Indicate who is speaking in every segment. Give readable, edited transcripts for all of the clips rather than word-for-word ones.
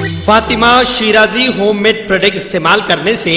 Speaker 1: Fatima Shirazi homemade product इस्तेमाल करने से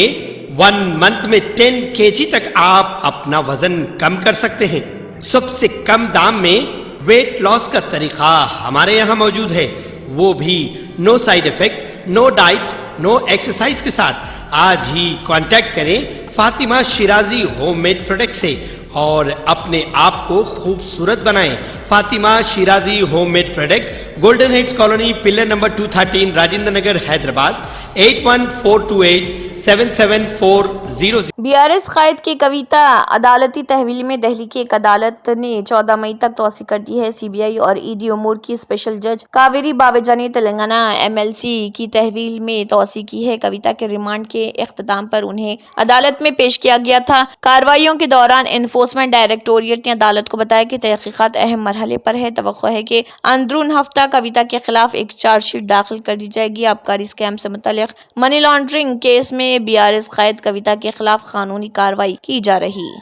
Speaker 1: 1 मंथ में 10 kg तक आप अपना वजन कम कर सकते हैं। सबसे कम दाम में वेट लॉस का तरीका हमारे यहाँ मौजूद है, वो भी no side effect, no diet, no exercise के साथ। आज ही कांटेक्ट करें फातिमा शिराजी होममेड प्रोडक्ट से और अपने आप को खूबसूरत बनाएं। Fatima Shirazi homemade product, golden heads colony, pillar number 213, Rajendra Nagar, Hyderabad 8142877400।
Speaker 2: BRS कायद की कविता अदालती तहवील में दिल्ली की एक अदालत ने 14 मई तक तौसी कर दी है। सीबीआई और ईडी उमूर की स्पेशल जज कावेरी बावेजा ने तेलंगाना एमएलसी की तहवील में तौसी की है। कविता के रिमांड के इख्तिताम पर उन्हें अदालत में पेश किया गया था। कार्रवाइयों के दौरान एनफोर्समेंट डायरेक्टोरेट ने अदालत को बताया कि तहकीकात अहम मरहले पर है। तवक्को है कि अंदरून हफ्ता कविता के खिलाफ एक चार्जशीट दाखिल कर दी जाएगी। आबकारी स्कैम से मुतल्लिक मनी लॉन्ड्रिंग केस में बीआरएस कायद कविता के खिलाफ कानूनी कार्रवाई की जा रही।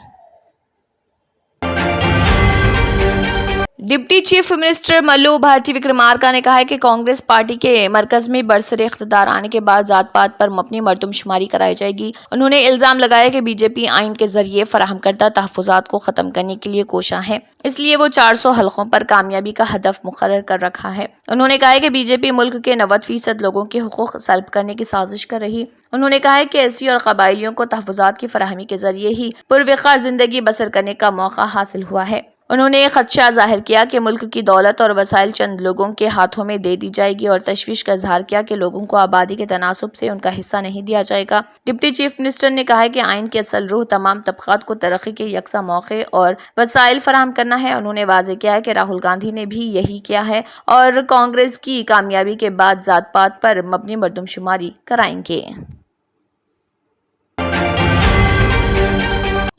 Speaker 2: Deputy chief minister Mallu Bhati Vikramarka ने कहा है कि कांग्रेस पार्टी के मरकज में बरसरे इख्तिदार आने के बाद जात पात पर मबनी मरदमशुमारी कराई जाएगी। उन्होंने इल्जाम लगाया कि बीजेपी आइन के जरिए फराहम करदा तहफ़्फ़ुज़ात को खत्म करने के लिए कोशा है, इसलिए वो 400 हलकों पर कामयाबी का हदफ मुकर्रर कर रखा है। उन्होंने कहा है कि बीजेपी मुल्क के 90% लोगों के हुकूक सल्ब करने की साजिश कर रही। उन्होंने कहा है कि एससी और कबाइलियों को तहफ़्फ़ुज़ात की फराहमी के जरिए ही पुरवक़ार जिंदगी बसर करने का मौका हासिल हुआ है। उन्होंने खदशा जाहिर किया कि मुल्क की दौलत और वसाइल चंद लोगों के हाथों में दे दी जाएगी और तशवीश का इजहार किया कि लोगों को आबादी के तनासुब से उनका हिस्सा नहीं दिया जाएगा। डिप्टी चीफ मिनिस्टर ने कहा है कि आइन की असल रूह तमाम तबक़ात को तरक्की के यकसा मौके और वसाइल फराहम करना है। उन्होंने वाज़ेह किया है कि राहुल गांधी ने भी यही किया है और कांग्रेस की कामयाबी के बाद जात पात पर मबनी मरदमशुमारी कराएंगे।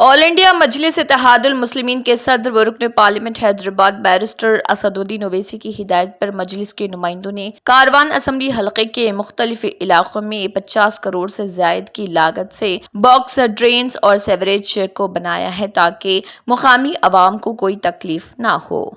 Speaker 2: ऑल इंडिया मजलिस इत्तेहादुल मुस्लिमीन के सदर व रुकन पार्लियामेंट हैदराबाद बैरिस्टर असदुद्दीन ओवैसी की हिदायत पर मजलिस के नुमाइंदों ने कारवान असम्बली हलके के मुख्तलिफ इलाकों में 50 करोड़ से ज्यादा की लागत से बॉक्स ड्रेन्स और सेवरेज को बनाया है ताकि मुकामी अवाम को कोई तकलीफ ना हो।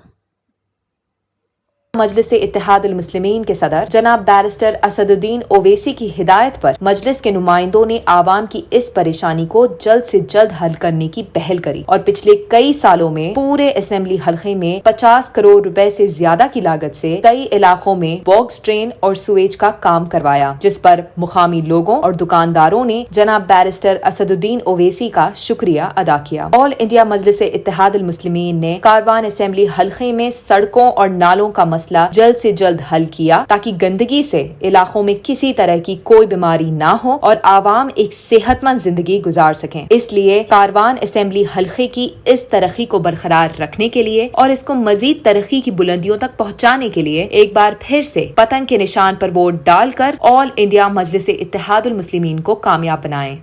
Speaker 3: मजलिस इत्तेहादुल मुस्लिमीन के सदर जनाब बैरिस्टर असदुद्दीन ओवैसी की हिदायत पर मजलिस के नुमाइंदों ने आवाम की इस परेशानी को जल्द से जल्द हल करने की पहल करी और पिछले कई सालों में पूरे असेंबली हल्के में 50 करोड़ रुपए से ज्यादा की लागत से कई इलाकों में बॉक्स ड्रेन और सुएज का काम करवाया, जिस पर मुकामी लोगों और दुकानदारों ने जनाब बैरिस्टर असदुद्दीन ओवैसी का शुक्रिया अदा किया। ऑल इंडिया मजलिस इत्तेहादुल मुस्लिमीन ने कारवान असेंबली हल्के में सड़कों और नालों का मसला जल्द से जल्द हल किया ताकि गंदगी से इलाकों में किसी तरह की कोई बीमारी ना हो और आवाम एक सेहतमंद जिंदगी गुजार सकें। इसलिए कारवान असेंबली हल्के की इस तरक्की को बरकरार रखने के लिए और इसको मजीद तरक्की की बुलंदियों तक पहुंचाने के लिए एक बार फिर से पतंग के निशान पर वोट डालकर ऑल इंडिया मजलिस इत्तेहादुल मुस्लिमीन को कामयाब बनाएं।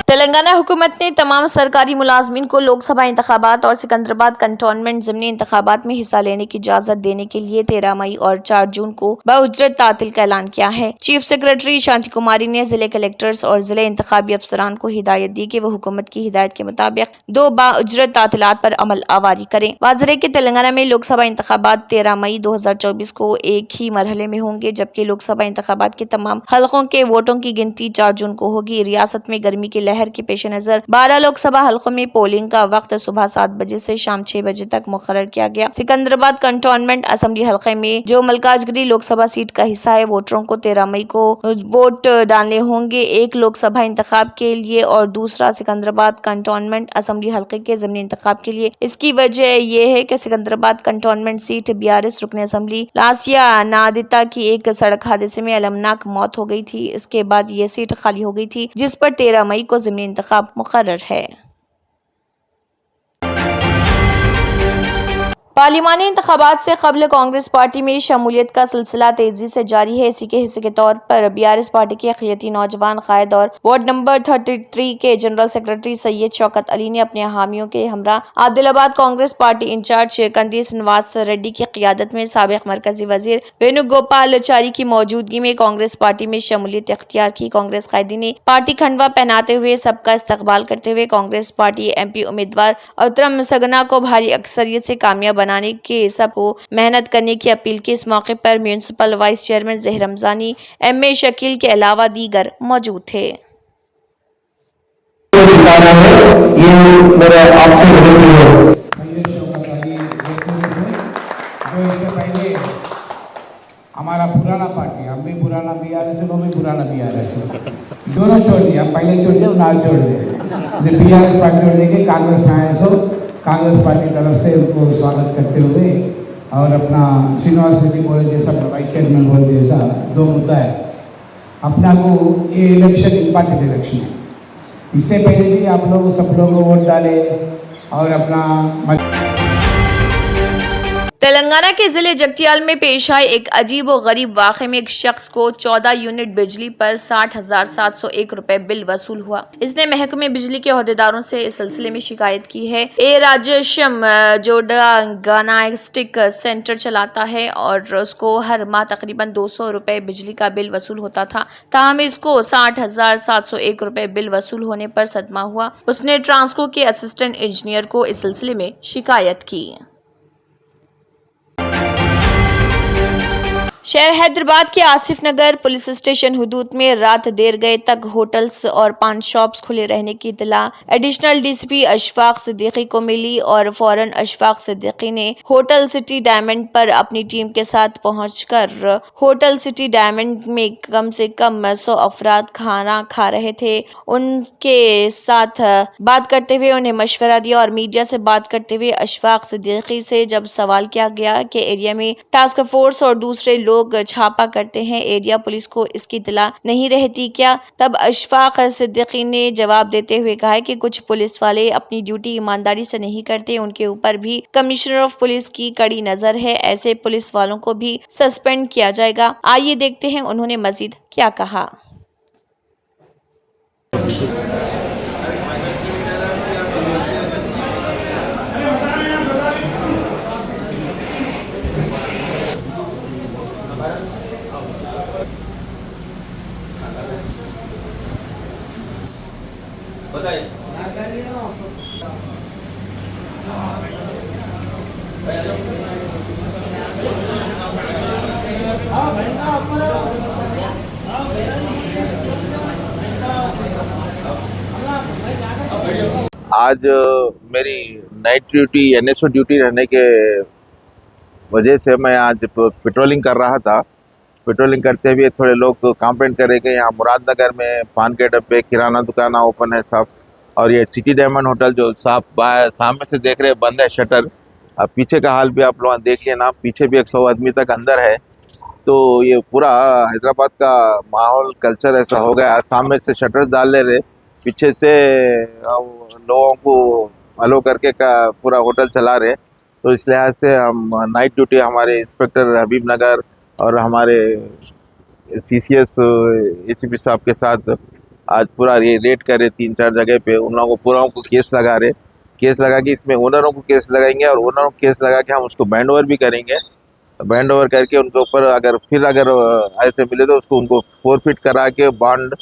Speaker 2: तेलंगाना हुकूमत ने तमाम सरकारी मुलाजमीन को लोकसभा इंतखाबात और सिकंदराबाद कंटोनमेंट ज़िमनी इंतखाबात में हिस्सा लेने की इजाज़त देने के लिए 13 मई और 4 जून को बाउजरत तातिल का ऐलान किया है। चीफ सेक्रेटरी शांति कुमारी ने जिले कलेक्टर्स और जिले इंतखाबी अफसरान को हिदायत दी कि वो हुकूमत की हिदायत के मुताबिक 2 बाउजरत तातिलात पर अमल आवारी करें। वाज़ेह कि तेलंगाना में लोकसभा इंतखाबात 13 मई 2024 को एक ही मरहले में होंगे, जबकि लोकसभा इंतखाबात के तमाम हल्कों के वोटों की गिनती 4 जून को होगी। रियासत में गर्मी की लहर के पेश नजर 12 लोकसभा हल्कों में पोलिंग का वक्त सुबह 7 बजे से शाम 6 बजे तक मुकर्रर किया गया। सिकंदराबाद कंटोनमेंट असेंबली हल्के में जो मलकाजगिरी लोकसभा सीट का हिस्सा है, वोटरों को 13 मई को वोट डालने होंगे, एक लोकसभा इंतखाब के लिए और दूसरा सिकंदराबाद कंटोनमेंट असेंबली हल्के के ज़मीनी इंतखाब के लिए। इसकी वजह यह है कि सिकंदराबाद कंटोनमेंट सीट बीआरएस रुकन असेंबली लासिया नादिता की एक सड़क हादसे में अलमनाक मौत हो गई थी। इसके बाद ये सीट खाली हो गई थी, जिस पर 13 मई को ज़मीनी इंतखाब मुकर्रर है। पार्लिमानी इंतखाबात से कबल कांग्रेस पार्टी में शमूलियत का सिलसिला तेजी से जारी है। इसी के हिस्से के तौर पर बीआरएस पार्टी के अक़लियती नौजवान कायद और वार्ड नंबर 33 के जनरल सेक्रेटरी सैयद शौकत अली ने अपने हामियों के हमरा आदिलाबाद कांग्रेस पार्टी इंचार्ज कंदी श्रीनिवास रेड्डी की क़ियादत में साबिक़ मरकजी वजीर वेणुगोपालाचारी की मौजूदगी में कांग्रेस पार्टी में शमूलियत इख्तियार की। कांग्रेस कायदी ने पार्टी खंडवा पहनाते हुए सबका इस्तकबाल करते हुए कांग्रेस पार्टी MP उम्मीदवार अतरम सगना को भारी अक्सरियत से कामयाब बनाने के सबको मेहनत करने की अपील की। इस मौके पर municipal vice chairman Zaheer Ramzani, M A. Shakeel के अलावा दीगर मौजूद थे।
Speaker 4: ये मेरा आपसे विनती है। जो इससे पहले हमारा पुराना पार्टी, हम भी पुराना बीआरएस है, वो भी पुराना बीआरएस है, दोनों छोड़ दिए। हम पहले छोड़ दिए, नाल छोड़ दिए। बीआरएस पार्टी छोड़ देंगे, कांग्रेस में आए सो कांग्रेस पार्टी की तरफ से उनको स्वागत करते हुए और अपना श्रीनिवास रेड्डी बोले जैसा, वाइस चेयरमैन बोले जैसा, दो मुद्दा है अपना को। ये इलेक्शन इम्पॉर्टेंट इलेक्शन है। इससे पहले भी आप लोग सब लोग वोट डाले और अपना
Speaker 2: तेलंगाना के जिले जगतियाल में पेश आए एक अजीब व गरीब वाक़े में एक शख्स को 14 यूनिट बिजली पर 60,701 रुपए बिल वसूल हुआ। इसने महकमे बिजली के अहदेदारों से इस सिलसिले में शिकायत की है। ए राजेशम जोड़ा गानास्टिक सेंटर चलाता है और उसको हर माह तकरीबन 200 रुपए बिजली का बिल वसूल होता था। ताहम इसको 60,701 रुपए बिल वसूल होने पर सदमा हुआ। उसने ट्रांसको के असिस्टेंट इंजीनियर को इस सिलसिले में शिकायत की। शहर हैदराबाद के आसिफ नगर पुलिस स्टेशन हुदूद में रात देर गए तक होटल्स और पान शॉप्स खुले रहने की इत्तला एडिशनल डीसीपी अशफाक सिद्दीकी को मिली और फौरन अशफाक सिद्दीकी ने होटल सिटी डायमंड पर अपनी टीम के साथ पहुंचकर होटल सिटी डायमंड में कम से कम 100 अफराद खाना खा रहे थे। उनके साथ बात करते हुए उन्हें मशवरा दिया और मीडिया से बात करते हुए अशफाक सिद्दीकी से जब सवाल किया गया कि एरिया में टास्क फोर्स और दूसरे लोग छापा करते हैं, एरिया पुलिस को इसकी इत्तला नहीं रहती क्या, तब अशफाक सिद्दीकी ने जवाब देते हुए कहा कि कुछ पुलिस वाले अपनी ड्यूटी ईमानदारी से नहीं करते, उनके ऊपर भी कमिश्नर ऑफ पुलिस की कड़ी नजर है, ऐसे पुलिस वालों को भी सस्पेंड किया जाएगा। आइए देखते हैं उन्होंने मजीद क्या कहा।
Speaker 5: आज मेरी नाइट ड्यूटी एनएसओ ड्यूटी रहने के वजह से मैं आज पेट्रोलिंग कर रहा था। पेट्रोलिंग करते हुए थोड़े लोग कंप्लेंट कर रहे कि यहाँ मुरादनगर में पान के डब्बे, किराना दुकान ओपन है साहब, और ये सिटी डायमंड होटल जो साहब सामने से देख रहे बंद है शटर। अब पीछे का हाल भी आप लोग देखिए ना, पीछे भी 100 आदमी तक अंदर है। तो ये पूरा हैदराबाद का माहौल कल्चर ऐसा हो गया। सामने से शटर डाल ले रहे, पीछे से लोगों को अलो करके का पूरा होटल चला रहे। तो इस लिहाज से हम नाइट ड्यूटी हमारे इंस्पेक्टर हबीब नगर और हमारे सीसीएस एसीपी साहब के साथ आज पूरा रेड करे 3-4 जगह पे। उन लोगों को पूरा को केस लगा रहे, केस लगा के इसमें ओनरों को केस लगाएंगे और ओनरों को केस लगा के हम उसको बैंड ओवर भी करेंगे। बैंड ओवर करके उनके ऊपर अगर ऐसे मिले तो उसको उनको फोरफिट करा के बॉन्ड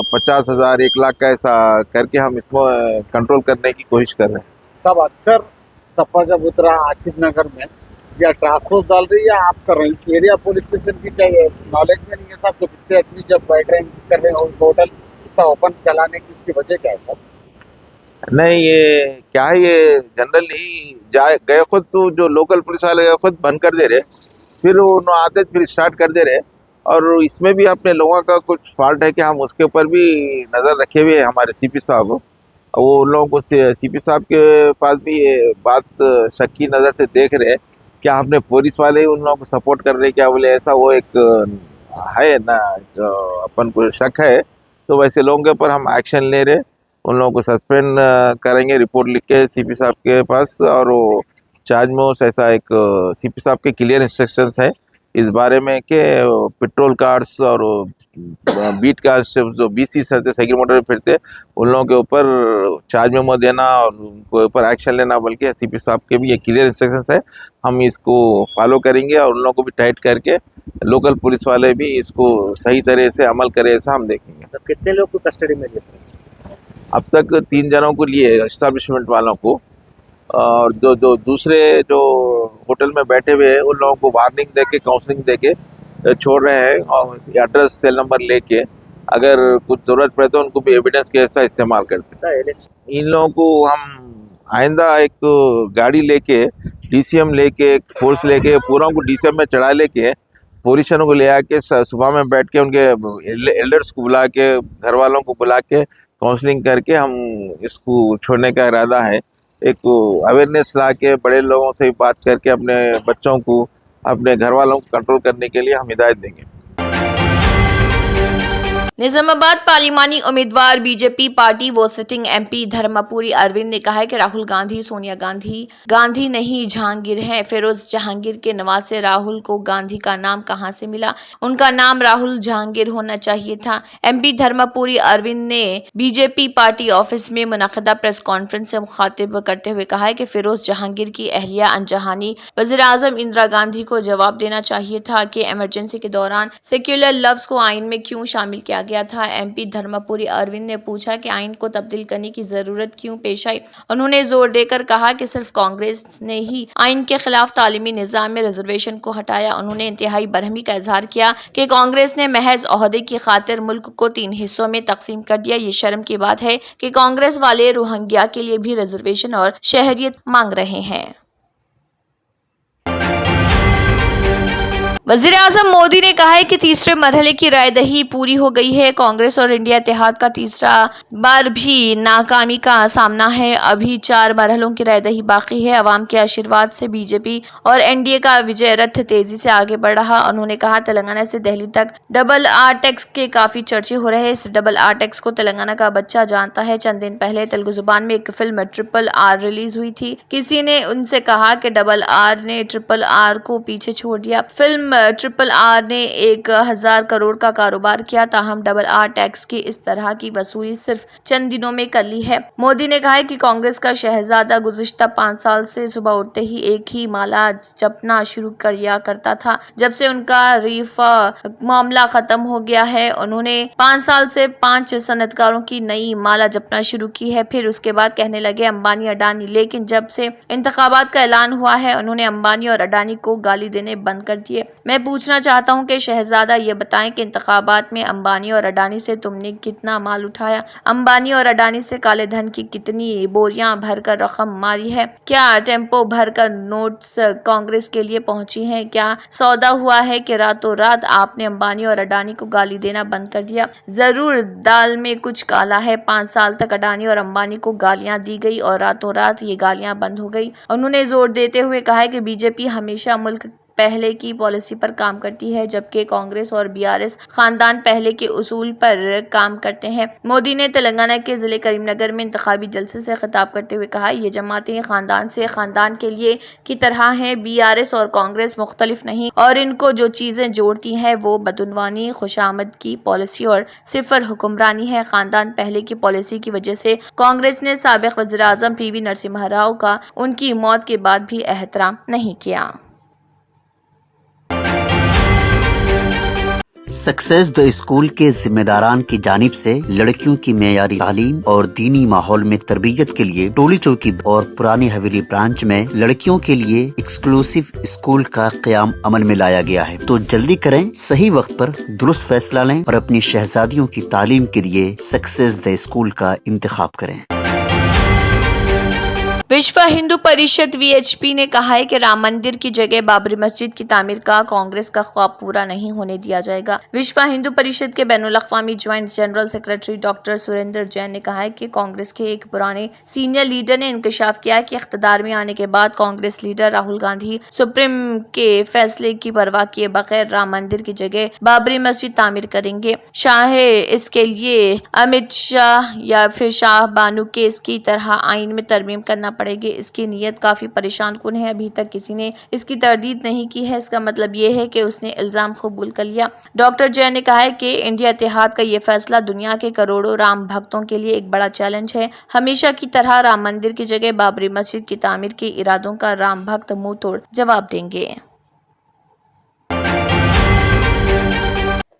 Speaker 5: 50,000 1 लाख का ऐसा करके हम इसको कंट्रोल करने की कोशिश कर रहे हैं।
Speaker 6: सब अक्सर सपा जब उतरा आसिफ नगर में या ट्रांसपोर्ट डाल रही है या आप कर रहे हैं, एरिया पुलिस स्टेशन की क्या नॉलेज में नहीं है साहब? तो कितने आदमी जब बैठ रहे हैं कर रहे हैं होटल का ओपन चलाने की, इसकी वजह क्या है साहब?
Speaker 5: नहीं, ये क्या है, ये जनरली गए खुद तो जो लोकल पुलिस वाले गए खुद बंद कर दे रहे, फिर वो आते फिर स्टार्ट कर दे रहे। और इसमें भी अपने लोगों का कुछ फॉल्ट है कि हम उसके ऊपर भी नज़र रखे हुए हैं। हमारे सीपी साहब, वो उन लोगों को सीपी साहब के पास भी ये बात शक की नज़र से देख रहे क्या अपने पुलिस वाले ही उन लोगों को सपोर्ट कर रहे क्या बोले, ऐसा वो एक है ना, अपन को शक है। तो वैसे लोगों के ऊपर हम एक्शन ले रहे, उन लोगों को सस्पेंड करेंगे, रिपोर्ट लिख के सीपी साहब के पास। और वो चार्ज में ऐसा एक सीपी साहब के क्लियर इंस्ट्रक्शंस है इस बारे में कि पेट्रोल कार्ड्स और बीट कार्ड्स जो बीसी सरते साइकिल मोटर में फिरते उन लोगों के ऊपर चार्ज मेमो देना और उनके ऊपर एक्शन लेना, बल्कि सीपी साहब के भी ये क्लियर इंस्ट्रक्शंस है। हम इसको फॉलो करेंगे और उन लोगों को भी टाइट करके लोकल पुलिस वाले भी इसको सही तरह से अमल करे, ऐसा हम देखेंगे।
Speaker 6: तो कितने लोग को कस्टडी में लिया?
Speaker 5: अब तक 3 जनों को लिए एस्टैब्लिशमेंट वालों को, और जो जो दूसरे जो होटल में बैठे हुए हैं उन लोगों को वार्निंग देके काउंसलिंग देके छोड़ रहे हैं और एड्रेस सेल नंबर लेके अगर कुछ ज़रूरत पड़े तो उनको भी एविडेंस के ऐसा इस्तेमाल करते हैं। इन लोगों को हम आइंदा एक गाड़ी लेके डीसीएम लेके एक फोर्स लेके पूरा उनको डीसीएम में चढ़ा लेके पोजीशनों को ले आके सुबह में बैठ के उनके एल्डर्स को बुला के घर वालों को बुला के काउंसलिंग करके हम इसको छोड़ने का इरादा है। एक अवेयरनेस ला के बड़े लोगों से बात करके अपने बच्चों को अपने घर वालों को कंट्रोल करने के लिए हम हिदायत देंगे।
Speaker 2: निजामाबाद पार्लिमानी उम्मीदवार बीजेपी पार्टी वो सिटिंग एमपी धर्मपुरी अरविंद ने कहा है कि राहुल गांधी सोनिया गांधी नहीं जहांगीर हैं। फिरोज जहांगीर के नवासे राहुल को गांधी का नाम कहां से मिला? उनका नाम राहुल जहांगीर होना चाहिए था। एमपी धर्मपुरी अरविंद ने बीजेपी पार्टी ऑफिस में मुनक़दा प्रेस कॉन्फ्रेंस से मुखातिब करते हुए कहा है कि फिरोज जहांगीर की अहलिया अनजहानी वज़ीर-ए-आज़म इंदिरा गांधी को जवाब देना चाहिए था कि इमरजेंसी के दौरान सेक्युलर लफ्ज को आइन में क्यों शामिल किया गया था। एमपी धर्मपुरी अरविंद ने पूछा कि आइन को तब्दील करने की जरूरत क्यों पेश आई। उन्होंने जोर देकर कहा कि सिर्फ कांग्रेस ने ही आइन के खिलाफ तालीमी निजाम में रिजर्वेशन को हटाया। उन्होंने इंतहाई बरहमी का इजहार किया कि कांग्रेस ने महज ओहदे की खातिर मुल्क को 3 हिस्सों में तकसीम कर दिया। ये शर्म की बात है कि कांग्रेस वाले रोहिंग्या के लिए भी रिजर्वेशन और शहरियत मांग रहे हैं। वज़ीर-ए-आज़म मोदी ने कहा है कि तीसरे मरहले की रायदही पूरी हो गई है। कांग्रेस और इंडिया इत्तेहाद का तीसरा बार भी नाकामी का सामना है। अभी 4 मरहलों की रायदही बाकी है। अवाम के आशीर्वाद से बीजेपी और एनडीए का विजय रथ तेजी से आगे बढ़ रहा। उन्होंने कहा तेलंगाना से दिल्ली तक RRR टैक्स के काफी चर्चे हो रहे हैं। इस RRR टैक्स को तेलंगाना का बच्चा जानता है। चंद दिन पहले तेलुगु जुबान में एक फिल्म RRR रिलीज हुई थी। किसी ने उनसे कहा कि RRR ने RRR को पीछे छोड़ दिया। फिल्म RRR ने 1000 करोड़ का कारोबार किया। ताहम RRR टैक्स की इस तरह की वसूली सिर्फ चंद दिनों में कर ली है। मोदी ने कहा है कि कांग्रेस का शहजादा गुज़िश्ता 5 साल से सुबह उठते ही एक ही माला जपना शुरू किया करता था। जब से उनका रीफा मामला खत्म हो गया है, उन्होंने 5 साल से 5 सनतकारों की नई माला जपना शुरू की है। फिर उसके बाद कहने लगे अंबानी अडानी। लेकिन जब से इंतखाबात का ऐलान हुआ है, उन्होंने अंबानी और अडानी को गाली देने बंद कर दिए। मैं पूछना चाहता हूं कि शहजादा ये बताएं कि इंतखाबात में अंबानी और अडानी से तुमने कितना माल उठाया? अंबानी और अडानी से काले धन की कितनी बोरियां भरकर रकम मारी है? क्या टेम्पो भरकर नोट्स कांग्रेस के लिए पहुंची हैं? क्या सौदा हुआ है कि रातों रात आपने अंबानी और अडानी को गाली देना बंद कर दिया? जरूर दाल में कुछ काला है। 5 साल तक अडानी और अंबानी को गालियां दी गई और रातों रात ये गालियां बंद हो गई। उन्होंने जोर देते हुए कहा कि बीजेपी हमेशा मुल्क पहले की पॉलिसी पर काम करती है, जबकि कांग्रेस और बीआरएस खानदान पहले के उसूल पर काम करते हैं। मोदी ने तेलंगाना के जिले करीमनगर में इंतखाबी जलसे से खिताब करते हुए कहा, ये जमातें खानदान से खानदान के लिए की तरह हैं। बीआरएस और कांग्रेस मुख्तलिफ नहीं और इनको जो चीजें जोड़ती हैं वो बदउनवानी, खुशामद की पॉलिसी और सिफर हुक्मरानी है। खानदान पहले की पॉलिसी की वजह से कांग्रेस ने साबिक वज़ीर-ए-आज़म PV नरसिम्हा राव का उनकी मौत के बाद भी एहतराम नहीं किया।
Speaker 7: सक्सेस द स्कूल के जिम्मेदारान की जानिब से लड़कियों की मेयारी तालीम और दीनी माहौल में तरबियत के लिए टोली चौकी और पुरानी हवेली ब्रांच में लड़कियों के लिए एक्सक्लूसिव स्कूल का क़याम अमल में लाया गया है। तो जल्दी करें, सही वक्त पर दुरुस्त फैसला लें और अपनी शहजादियों की तालीम के लिए सक्सेस द स्कूल का इंतखाब करें।
Speaker 2: विश्व हिंदू परिषद VHP ने कहा है कि राम मंदिर की जगह बाबरी मस्जिद की तामीर का कांग्रेस का ख्वाब पूरा नहीं होने दिया जाएगा। विश्व हिंदू परिषद के बैनुल-अक़वामी joint general secretary doctor Surendra Jain ने कहा है कि कांग्रेस के एक पुराने सीनियर लीडर ने इंकशाफ किया है कि इख्तिदार में आने के बाद कांग्रेस लीडर राहुल गांधी सुप्रीम के फैसले की परवाह किए बगैर राम मंदिर की जगह बाबरी मस्जिद तामीर करेंगे। चाहे इसके लिए अमित शाह या फिर शाह बानू केस की तरह आइन में तरमीम करना पड़ेगी। इसकी नीयत काफी परेशान कुन है। अभी तक किसी ने इसकी तरदीद नहीं की है। इसका मतलब ये है कि उसने इल्जाम कबूल कर लिया। डॉक्टर जैन ने कहा है कि इंडिया इत्तेहाद का ये फैसला दुनिया के करोड़ों राम भक्तों के लिए एक बड़ा चैलेंज है। हमेशा की तरह राम मंदिर की जगह बाबरी मस्जिद की तामीर के इरादों का राम भक्त मुंह तोड़ जवाब देंगे।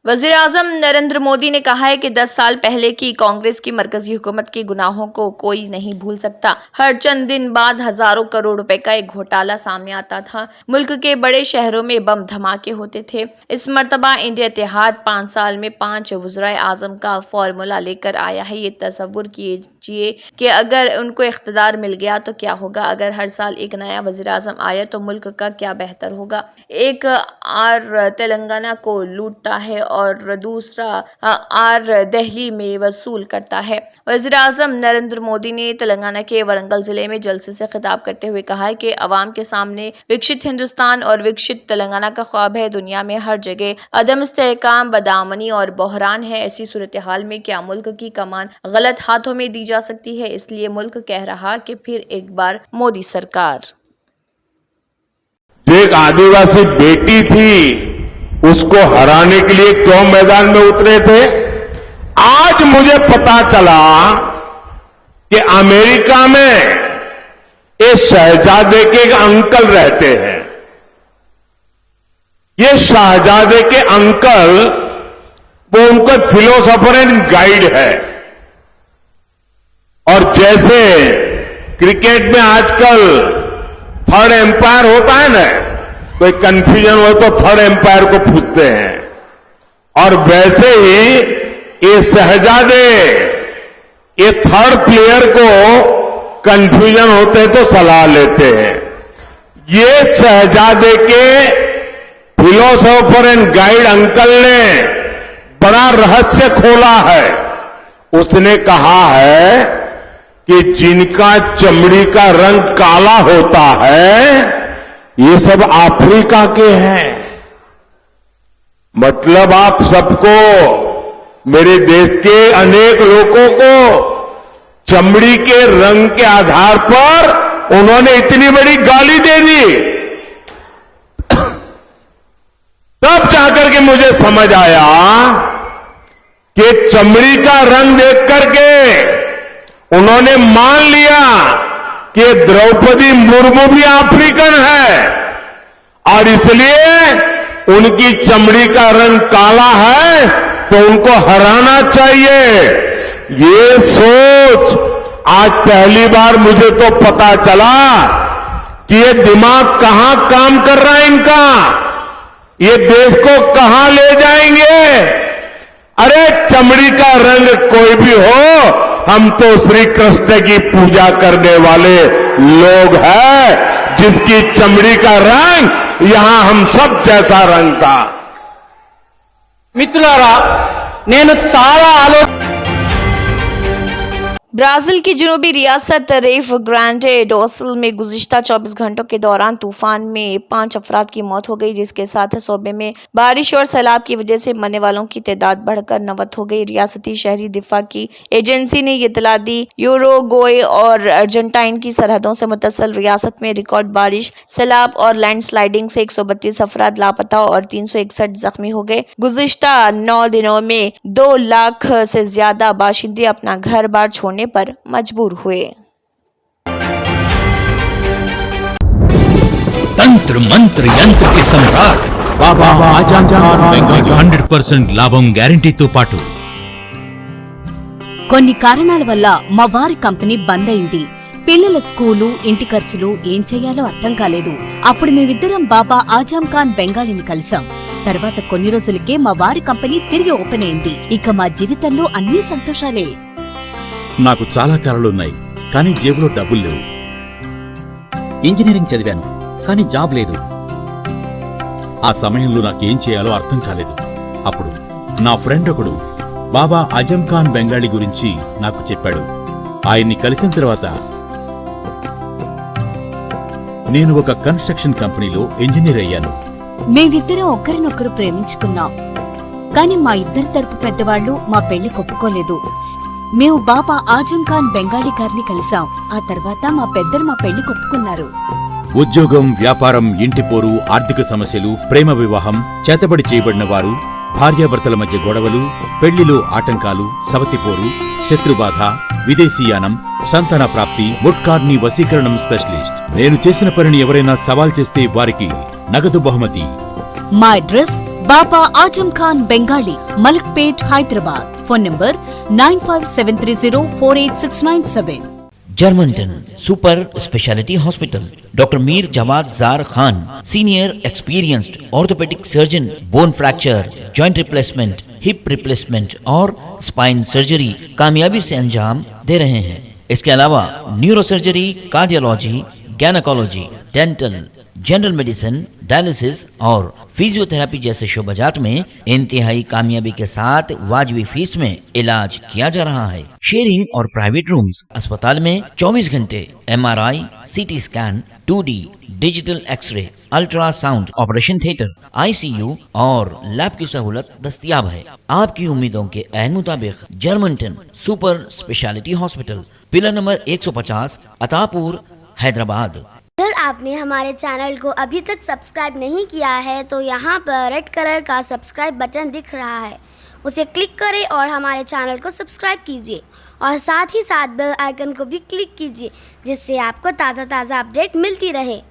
Speaker 2: वजीर आजम नरेंद्र मोदी ने कहा है कि 10 साल पहले की कांग्रेस की मरकजी हुकूमत के गुनाहों को कोई नहीं भूल सकता। हर चंद दिन बाद हजारों करोड़ रुपए का एक घोटाला सामने आता था। मुल्क के बड़े शहरों में बम धमाके होते थे। इस मर्तबा इंडिया इत्तेहाद 5 साल में 5 वज़राए आजम का फॉर्मूला लेकर आया है। ये तस्वुर कीजिए कि अगर उनको इख्तिदार मिल गया तो क्या होगा। अगर हर साल एक नया वज़ीर आजम आया तो मुल्क का क्या बेहतर होगा। एक आर तेलंगाना को लूटता है और दूसरा आर दिल्ली में वसूल करता है। वज़ीर आज़म नरेंद्र मोदी ने तेलंगाना के वरंगल जिले में जलसे से खिताब करते हुए कहा है कि अवाम के सामने विकसित हिंदुस्तान और विकसित तेलंगाना का ख्वाब है। दुनिया में हर जगह अदम इस्तेहकाम, बदआमनी और बहरान है। ऐसी सूरत हाल में क्या मुल्क की कमान गलत हाथों में दी जा सकती है। इसलिए मुल्क कह रहा कि फिर एक बार मोदी सरकार।
Speaker 8: एक आदिवासी बेटी थी, उसको हराने के लिए क्यों मैदान में उतरे थे। आज मुझे पता चला कि अमेरिका में ये शहजादे के एक अंकल रहते हैं। ये शहजादे के अंकल वो उनका फिलोसोफर एंड गाइड है। और जैसे क्रिकेट में आजकल थर्ड एम्पायर होता है ना, कोई कंफ्यूजन हो तो थर्ड एम्पायर को पूछते हैं, और वैसे ही ये शहजादे ये थर्ड प्लेयर को कंफ्यूजन होते हैं तो सलाह लेते हैं। ये शहजादे के फिलोसोफर एंड गाइड अंकल ने बड़ा रहस्य खोला है। उसने कहा है कि जिनका चमड़ी का रंग काला होता है ये सब अफ्रीका के हैं। मतलब आप सबको, मेरे देश के अनेक लोगों को चमड़ी के रंग के आधार पर उन्होंने इतनी बड़ी गाली दे दी। तब जाकर के मुझे समझ आया कि चमड़ी का रंग देख करके उन्होंने मान लिया कि द्रौपदी मुर्मू भी अफ्रीकन है और इसलिए उनकी चमड़ी का रंग काला है तो उनको हराना चाहिए। ये सोच आज पहली बार मुझे तो पता चला कि ये दिमाग कहां काम कर रहा है इनका, ये देश को कहां ले जाएंगे। अरे चमड़ी का रंग कोई भी हो, हम तो श्री कृष्ण की पूजा करने वाले लोग हैं, जिसकी चमड़ी का रंग यहां हम सब जैसा रंग था।
Speaker 9: మిత్రులారా నేను చాలా
Speaker 2: ब्राजील की जनूबी रियासत रेफ ग्रांडे डोसल में गुज़िश्ता 24 घंटों के दौरान तूफान में 5 अफराद की मौत हो गई, जिसके साथ सूबे में बारिश और सैलाब की वजह से मरने वालों की तादाद बढ़कर 90 हो गई। रियासती शहरी दिफा की एजेंसी ने ये इतला दी। यूरुग्वे और अर्जेंटाइन की सरहदों से मुत्तसिल रियासत में रिकॉर्ड बारिश, सैलाब और लैंडस्लाइडिंग से 132 अफराद लापता और 361 जख्मी हो गए। गुज़िश्ता 9 दिनों में 2 लाख से ज्यादा बाशिंदे अपना घर बार छोड़ने पर मजबूर हुए।
Speaker 10: तंत्र मंत्र यंत्र के सम्राट बाबा आजम खान బెంగాలీ 100% లాభం గ్యారెంటీతో పాటు
Speaker 11: కొన్ని కారణాల వల్ల మా వారి కంపెనీ బంద్ అయింది. పిల్లల స్కూలు, ఇంటి ఖర్చులు ఏం చేయాలో అర్థం కాలేదు. అప్పుడు మేమిద్దరం బాబా ఆజం ఖాన్ బెంగాలీని కలిసాం. తర్వాత కొన్ని రోజులకే మా వారి కంపెనీ తిరిగి ఓపెన్ అయింది. ఇక మా జీవితంలో అన్ని సంతోషాలే.
Speaker 10: నాకు చాలా కలలున్నాయి, కానీ జేబులో డబ్బులు లేవు. ఇంజనీరింగ్ చదివాను, కానీ జాబ్ లేదు. ఆ సమయంలో నాకేం చేయాలో అర్థం కాలేదు. అప్పుడు నా ఫ్రెండ్ ఒకడు బాబా ఆజం ఖాన్ బెంగాలీ గురించి నాకు చెప్పాడు. ఆయన్ని కలిసిన తర్వాత నేను ఒక కన్స్ట్రక్షన్ కంపెనీలో ఇంజనీర్ అయ్యాను.
Speaker 11: మేమిద్దరం ఒకరినొకరు ప్రేమించుకున్నాం. కాని మా ఇద్దరి తరపు పెద్దవాళ్లు మా పెళ్లి ఒప్పుకోలేదు. మేము బాబా ఆజం ఖాన్ బెంగాలీ గారిని కలిసాం. ఆ తర్వాత మా పెద్దలు మా పెళ్లి ఒప్పుకున్నారు.
Speaker 10: ఉద్యోగం, వ్యాపారం, ఇంటి పోరు, ఆర్థిక సమస్యలు, ప్రేమ వివాహం, చేతబడి చేయబడిన వారు, భార్యాభర్తల మధ్య గొడవలు, పెళ్లిలో ఆటంకాలు, సవతిపోరు, శత్రుబాధ, విదేశీయానం, సంతాన ప్రాప్తి, ముట్కార్ని వశీకరణం స్పెషలిస్ట్. నేను చేసిన పనిని ఎవరైనా సవాల్ చేస్తే వారికి నగదు బహుమతి.
Speaker 11: మా address Baba Azam Khan Bengali, Malakpet, Hyderabad. Phone number 9573048697।
Speaker 12: Germanton super speciality hospital, doctor Mir Jawad Zar Khan, senior experienced orthopaedic surgeon, bone fracture, joint replacement, hip replacement और स्पाइन सर्जरी कामयाबी से अंजाम दे रहे हैं। इसके अलावा neuro surgery, cardiology, gynaecology, dental, general medicine, dialysis और फिजियोथेरेपी जैसे शोबाजात में इंतहाई कामयाबी के साथ वाजबी फीस में इलाज किया जा रहा है। शेयरिंग और प्राइवेट रूम्स, अस्पताल में 24 घंटे MRI, CT scan, 2D digital x ray, ultrasound, operation theatre, ICU और लैब की सहूलत दस्तयाब है। आपकी उम्मीदों के ऐन मुताबिक Germanton super speciality hospital, pillar number 150, Attapur, Hyderabad.
Speaker 13: अगर आपने हमारे चैनल को अभी तक सब्सक्राइब नहीं किया है तो यहाँ पर रेड कलर का सब्सक्राइब बटन दिख रहा है, उसे क्लिक करें और हमारे चैनल को सब्सक्राइब कीजिए और साथ ही साथ बेल आइकन को भी क्लिक कीजिए, जिससे आपको ताज़ा अपडेट मिलती रहे।